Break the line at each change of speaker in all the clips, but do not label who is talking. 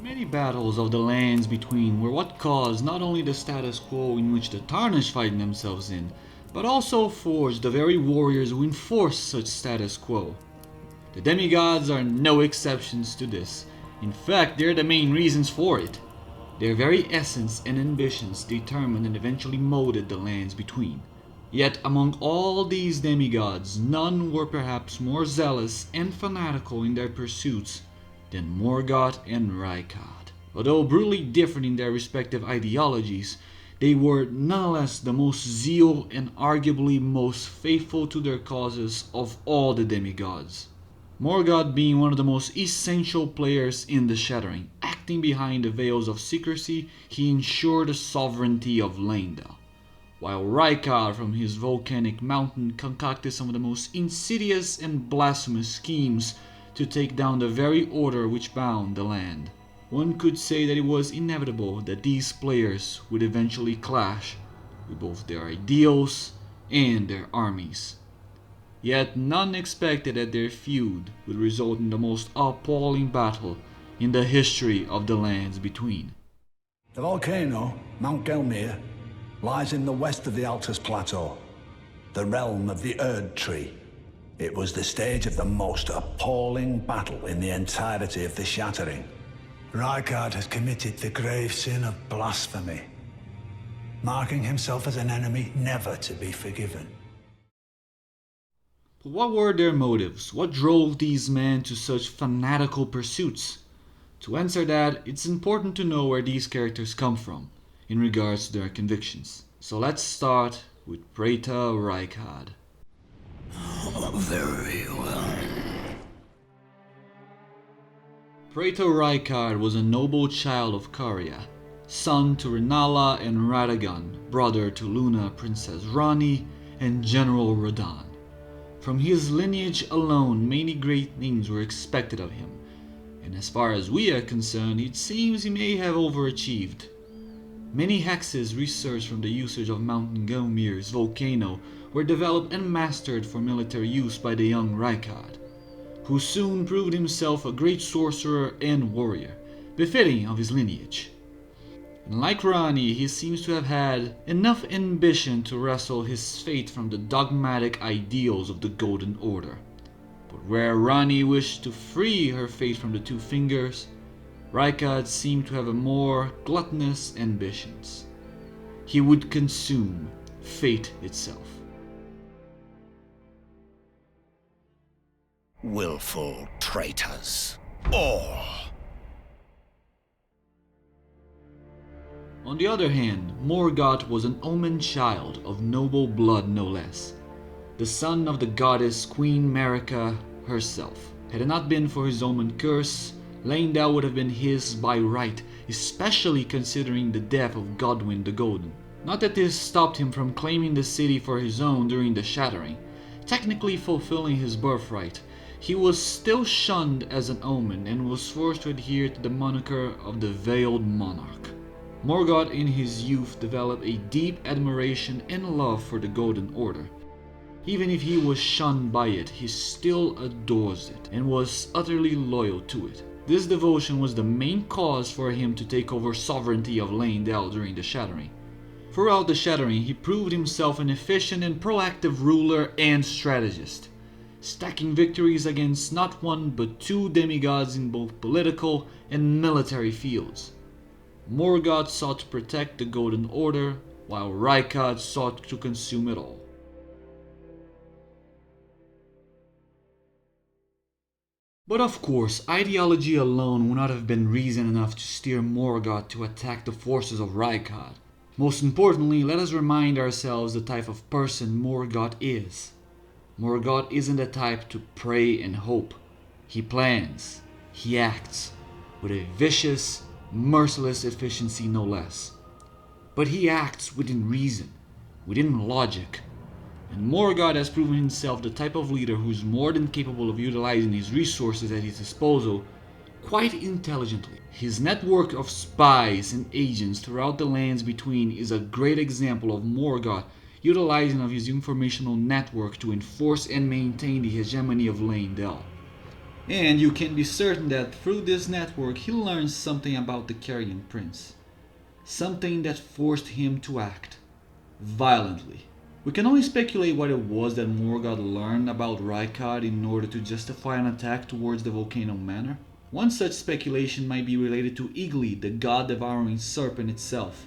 many battles of the lands between were what caused not only the status quo in which the Tarnished find themselves in, but also forged the very warriors who enforce such status quo. The demigods are no exceptions to this. In fact, they're the main reasons for it. Their very essence and ambitions determined and eventually molded the lands between. Yet among all these demigods, none were perhaps more zealous and fanatical in their pursuits than Morgoth and Rykard. Although brutally different in their respective ideologies, they were nonetheless the most zeal and arguably most faithful to their causes of all the demigods. Morgoth being one of the most essential players in the Shattering, acting behind the veils of secrecy, he ensured the sovereignty of Leyndell, while Rykard from his volcanic mountain concocted some of the most insidious and blasphemous schemes to take down the very order which bound the land. One could say that it was inevitable that these players would eventually clash with both their ideals and their armies. Yet none expected that their feud would result in the most appalling battle in the history of the lands between.
The volcano, Mount Gelmir, lies in the west of the Altus Plateau, the realm of the Erd Tree. It was the stage of the most appalling battle in the entirety of the Shattering. Rykard has committed the grave sin of blasphemy, marking himself as an enemy never to be forgiven.
But what were their motives? What drove these men to such fanatical pursuits? To answer that, it's important to know where these characters come from in regards to their convictions. So let's start with Praetor Rykard.
Very well.
Praetor Rykard was a noble child of Caria, son to Rennala and Radagon, brother to Luna, Princess Ranni, and General Radahn. From his lineage alone, many great things were expected of him, and as far as we are concerned, it seems he may have overachieved. Many hexes researched from the usage of Mount Gelmir's volcano were developed and mastered for military use by the young Rykard, who soon proved himself a great sorcerer and warrior, befitting of his lineage. And like Ranni, he seems to have had enough ambition to wrestle his fate from the dogmatic ideals of the Golden Order. But where Ranni wished to free her fate from the Two Fingers, Rykard seemed to have a more gluttonous ambitions. He would consume fate itself.
Willful traitors. All.
On the other hand, Morgoth was an omen child of noble blood no less, the son of the goddess Queen Marika herself. Had it not been for his omen curse, Leyndell would have been his by right, especially considering the death of Godwyn the Golden. Not that this stopped him from claiming the city for his own during the Shattering. Technically fulfilling his birthright, he was still shunned as an omen and was forced to adhere to the moniker of the Veiled Monarch. Morgoth in his youth developed a deep admiration and love for the Golden Order. Even if he was shunned by it, he still adores it and was utterly loyal to it. This devotion was the main cause for him to take over sovereignty of Leyndell during the Shattering. Throughout the Shattering, he proved himself an efficient and proactive ruler and strategist, stacking victories against not one but two demigods in both political and military fields. Morgoth sought to protect the Golden Order, while Rykard sought to consume it all. But of course, ideology alone would not have been reason enough to steer Morgoth to attack the forces of Rykard. Most importantly, let us remind ourselves the type of person Morgoth is. Morgoth isn't the type to pray and hope. He plans, he acts, with a vicious, merciless efficiency no less. But he acts within reason, within logic. And Morgoth has proven himself the type of leader who is more than capable of utilizing his resources at his disposal quite intelligently. His network of spies and agents throughout the lands between is a great example of Morgoth utilizing of his informational network to enforce and maintain the hegemony of Leyndell. And you can be certain that through this network he learns something about the Carrion Prince. Something that forced him to act violently. We can only speculate what it was that Morgoth learned about Rykard in order to justify an attack towards the Volcano Manor. One such speculation might be related to Igli, the god-devouring serpent itself.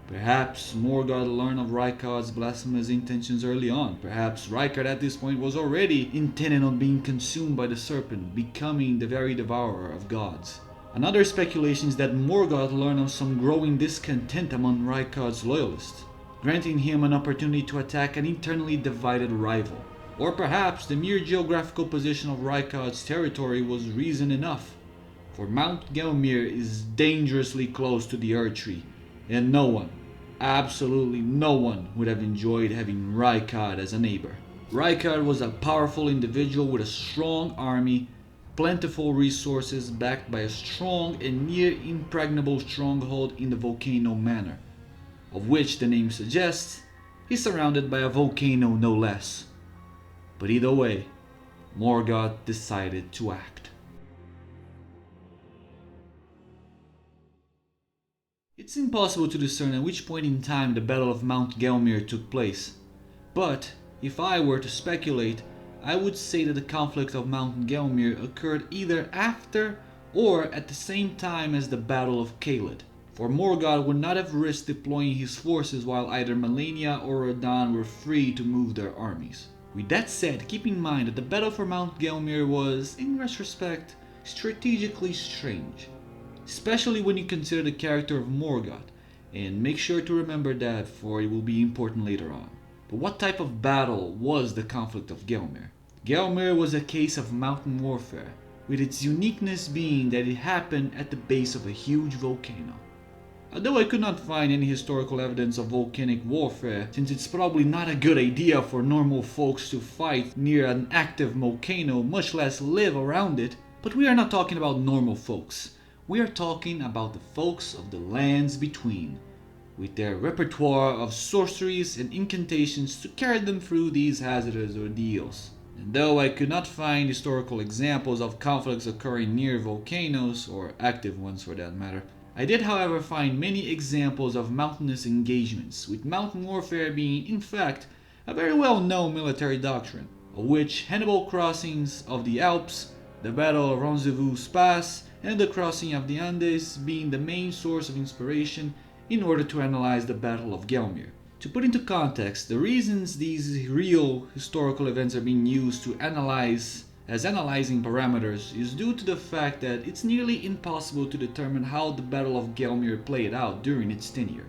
Perhaps Morgoth learned of Rykard's blasphemous intentions early on. Perhaps Rykard at this point was already intending on being consumed by the serpent, becoming the very devourer of gods. Another speculation is that Morgoth learned of some growing discontent among Rykard's loyalists, granting him an opportunity to attack an internally divided rival. Or perhaps the mere geographical position of Rykard's territory was reason enough, for Mount Gelmir is dangerously close to the Erdtree, and no one, absolutely no one, would have enjoyed having Rykard as a neighbor. Rykard was a powerful individual with a strong army, plentiful resources backed by a strong and near impregnable stronghold in the Volcano Manor, of which the name suggests he's surrounded by a volcano no less. But either way, Morgoth decided to act. It's impossible to discern at which point in time the Battle of Mount Gelmir took place, but if I were to speculate, I would say that the conflict of Mount Gelmir occurred either after or at the same time as the Battle of Caelid, for Morgoth would not have risked deploying his forces while either Malenia or Rodan were free to move their armies. With that said, keep in mind that the battle for Mount Gelmir was, in retrospect, strategically strange, especially when you consider the character of Morgoth, and make sure to remember that, for it will be important later on. But what type of battle was the conflict of Gelmir? Gelmir was a case of mountain warfare, with its uniqueness being that it happened at the base of a huge volcano. Although I could not find any historical evidence of volcanic warfare, since it's probably not a good idea for normal folks to fight near an active volcano, much less live around it, but we are not talking about normal folks. We are talking about the folks of the lands between, with their repertoire of sorceries and incantations to carry them through these hazardous ordeals. And though I could not find historical examples of conflicts occurring near volcanoes, or active ones for that matter, I did however find many examples of mountainous engagements, with mountain warfare being in fact a very well known military doctrine, of which Hannibal crossings of the Alps, the Battle of Roncesvalles Pass, and the crossing of the Andes being the main source of inspiration in order to analyze the Battle of Gelmir. To put into context, the reasons these real historical events are being used to analyze as analyzing parameters is due to the fact that it's nearly impossible to determine how the Battle of Gelmir played out during its tenure.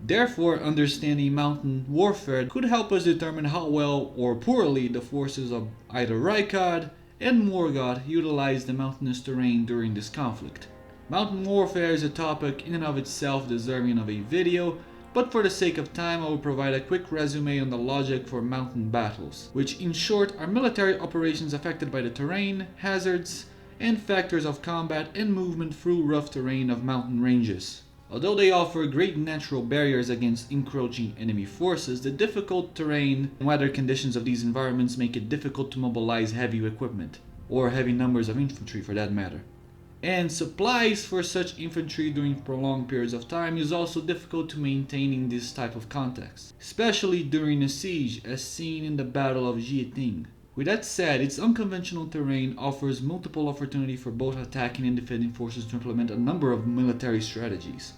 Therefore, understanding mountain warfare could help us determine how well or poorly the forces of either Rykard and Morgoth utilized the mountainous terrain during this conflict. Mountain warfare is a topic in and of itself deserving of a video, but for the sake of time I will provide a quick resume on the logic for mountain battles, which in short are military operations affected by the terrain, hazards, and factors of combat and movement through rough terrain of mountain ranges. Although they offer great natural barriers against encroaching enemy forces, the difficult terrain and weather conditions of these environments make it difficult to mobilize heavy equipment, or heavy numbers of infantry for that matter. And supplies for such infantry during prolonged periods of time is also difficult to maintain in this type of context, especially during a siege as seen in the Battle of Jieting. With that said, its unconventional terrain offers multiple opportunities for both attacking and defending forces to implement a number of military strategies.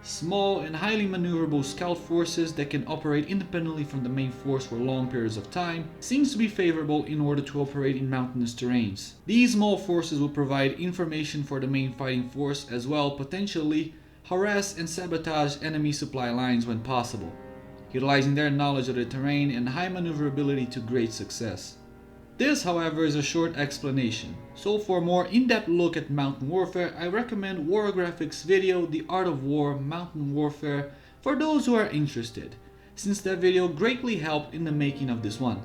Small and highly maneuverable scout forces that can operate independently from the main force for long periods of time seems to be favorable in order to operate in mountainous terrains. These small forces will provide information for the main fighting force as well, potentially harass and sabotage enemy supply lines when possible, utilizing their knowledge of the terrain and high maneuverability to great success. This, however, is a short explanation, so for a more in-depth look at mountain warfare, I recommend Warographics' video The Art of War Mountain Warfare for those who are interested, since that video greatly helped in the making of this one.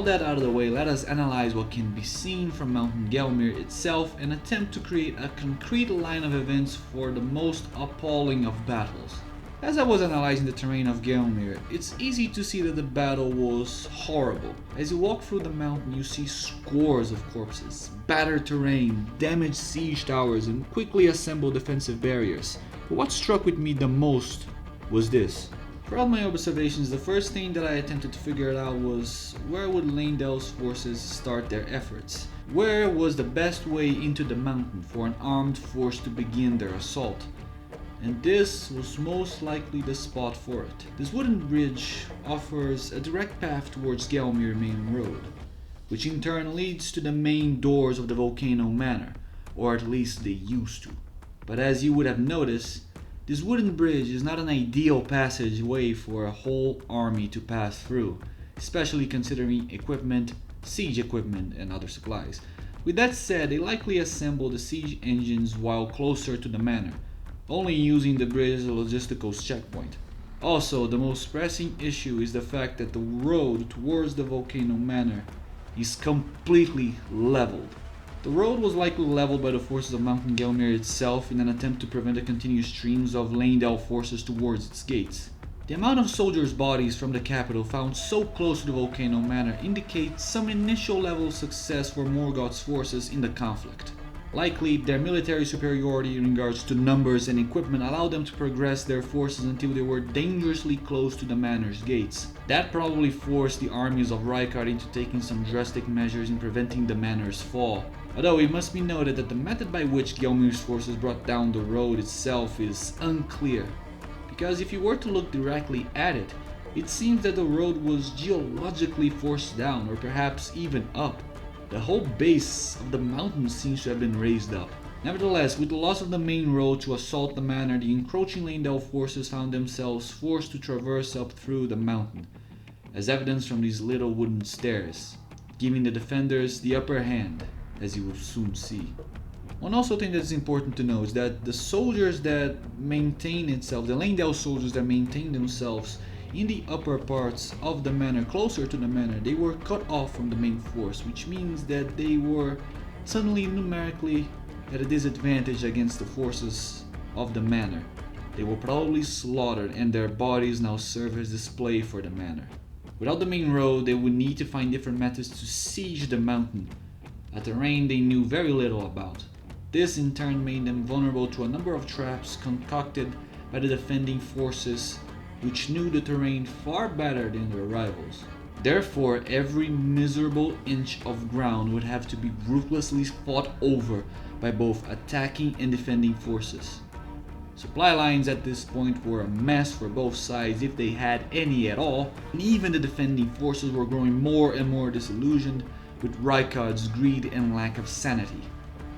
all that out of the way, let us analyze what can be seen from Mountain Gelmir itself and attempt to create a concrete line of events for the most appalling of battles. As I was analyzing the terrain of Gelmir, it's easy to see that the battle was horrible. As you walk through the mountain, you see scores of corpses, battered terrain, damaged siege towers, and quickly assembled defensive barriers. But what struck with me the most was this. Throughout my observations, the first thing that I attempted to figure out was where would Leyndell's forces start their efforts? Where was the best way into the mountain for an armed force to begin their assault? And this was most likely the spot for it. This wooden bridge offers a direct path towards Gelmir main road, which in turn leads to the main doors of the Volcano Manor, or at least they used to. But as you would have noticed, this wooden bridge is not an ideal passageway for a whole army to pass through, especially considering equipment, siege equipment, and other supplies. With that said, they likely assembled the siege engines while closer to the manor, only using the bridge as a logistical checkpoint. Also, the most pressing issue is the fact that the road towards the Volcano Manor is completely leveled. The road was likely leveled by the forces of Mountain Gelmir itself in an attempt to prevent the continuous streams of Leyndell forces towards its gates. The amount of soldiers' bodies from the capital found so close to the Volcano Manor indicates some initial level of success for Morgoth's forces in the conflict. Likely, their military superiority in regards to numbers and equipment allowed them to progress their forces until they were dangerously close to the manor's gates. That probably forced the armies of Rykard into taking some drastic measures in preventing the manor's fall. Although it must be noted that the method by which Gelmir's forces brought down the road itself is unclear, because if you were to look directly at it, it seems that the road was geologically forced down, or perhaps even up. The whole base of the mountain seems to have been raised up. Nevertheless, with the loss of the main road to assault the manor, the encroaching Leyndell forces found themselves forced to traverse up through the mountain, as evidenced from these little wooden stairs, giving the defenders the upper hand, as you will soon see. One also thing that's important to know is that the soldiers that maintain itself, the Leyndell soldiers that maintain themselves in the upper parts of the manor, closer to the manor, they were cut off from the main force, which means that they were suddenly numerically at a disadvantage against the forces of the manor. They were probably slaughtered and their bodies now serve as display for the manor. Without the main road, they would need to find different methods to siege the mountain, a terrain they knew very little about. This in turn made them vulnerable to a number of traps concocted by the defending forces, which knew the terrain far better than their rivals. Therefore, every miserable inch of ground would have to be ruthlessly fought over by both attacking and defending forces. Supply lines at this point were a mess for both sides if they had any at all, and even the defending forces were growing more and more disillusioned with Rykard's greed and lack of sanity.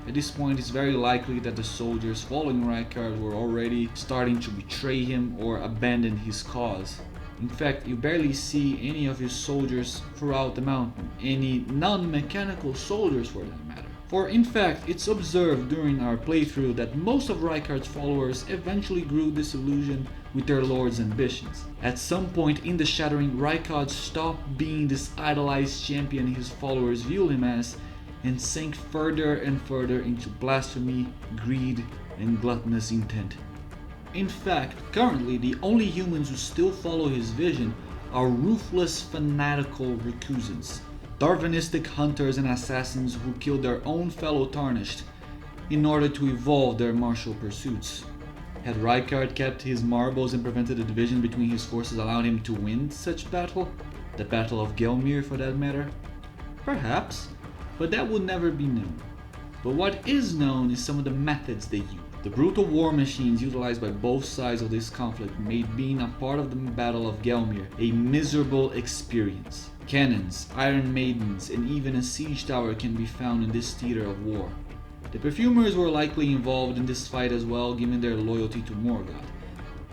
At this point, it's very likely that the soldiers following Rykard were already starting to betray him or abandon his cause. In fact, you barely see any of his soldiers throughout the mountain, any non-mechanical soldiers for that matter. For in fact, it's observed during our playthrough that most of Rykard's followers eventually grew disillusioned with their lord's ambitions. At some point in the Shattering, Rykard stopped being this idolized champion his followers viewed him as, and sank further and further into blasphemy, greed, and gluttonous intent. In fact, currently the only humans who still follow his vision are ruthless fanatical recusants, Darwinistic hunters and assassins who kill their own fellow Tarnished in order to evolve their martial pursuits. Had Rykard kept his marbles and prevented the division between his forces, allowing him to win such battle, the Battle of Gelmir for that matter? Perhaps. But that will never be known. But what is known is some of the methods they use. The brutal war machines utilized by both sides of this conflict made being a part of the Battle of Gelmir a miserable experience. Cannons, Iron Maidens, and even a siege tower can be found in this theater of war. The perfumers were likely involved in this fight as well, given their loyalty to Morgoth.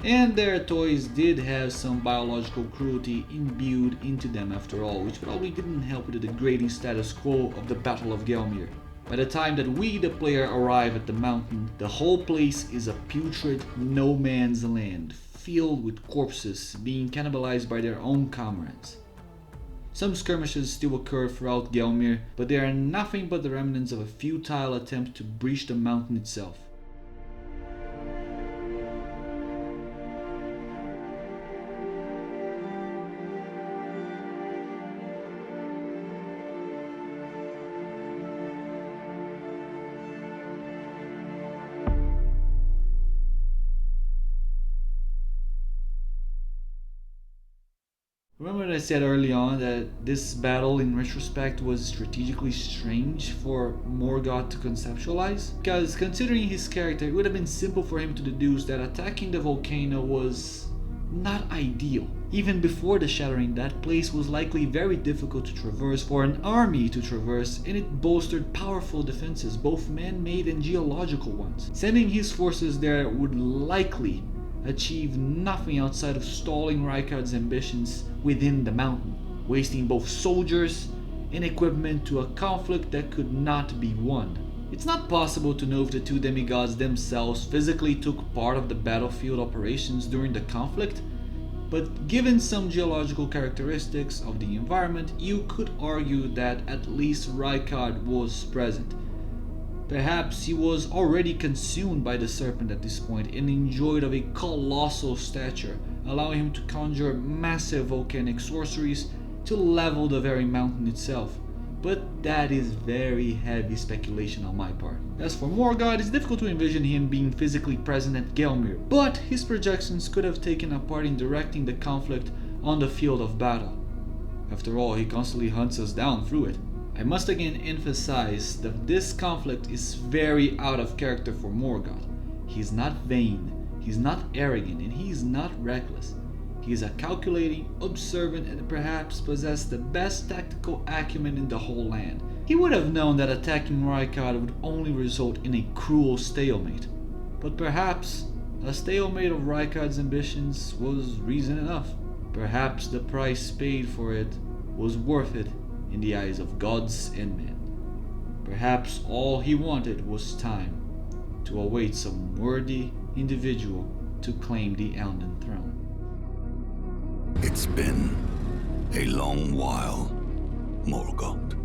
And their toys did have some biological cruelty imbued into them after all, which probably didn't help with the degrading status quo of the Battle of Gelmir. By the time that we, the player, arrive at the mountain, the whole place is a putrid no man's land, filled with corpses being cannibalized by their own comrades. Some skirmishes still occur throughout Gelmir, but they are nothing but the remnants of a futile attempt to breach the mountain itself. Remember that I said early on that this battle in retrospect was strategically strange for Morgoth to conceptualize? Because considering his character, it would have been simple for him to deduce that attacking the volcano was not ideal. Even before the shattering, that place was likely very difficult to traverse for an army to traverse, and it bolstered powerful defenses, both man-made and geological ones. Sending his forces there would likely achieve nothing outside of stalling Rykard's ambitions within the mountain, wasting both soldiers and equipment to a conflict that could not be won. It's not possible to know if the two demigods themselves physically took part of the battlefield operations during the conflict, but given some geological characteristics of the environment, you could argue that at least Rykard was present. Perhaps he was already consumed by the serpent at this point and enjoyed of a colossal stature, allowing him to conjure massive volcanic sorceries to level the very mountain itself. But that is very heavy speculation on my part. As for Morgoth, it's difficult to envision him being physically present at Gelmir, but his projections could have taken a part in directing the conflict on the field of battle. After all, he constantly hunts us down through it. I must again emphasize that this conflict is very out of character for Morgoth. He's not vain, he's not arrogant, and he's not reckless. He is a calculating, observant, and perhaps possessed the best tactical acumen in the whole land. He would have known that attacking Rykard would only result in a cruel stalemate. But perhaps a stalemate of Rykard's ambitions was reason enough. Perhaps the price paid for it was worth it in the eyes of gods and men. Perhaps all he wanted was time to await some worthy individual to claim the Elden throne.
It's been a long while, Morgoth.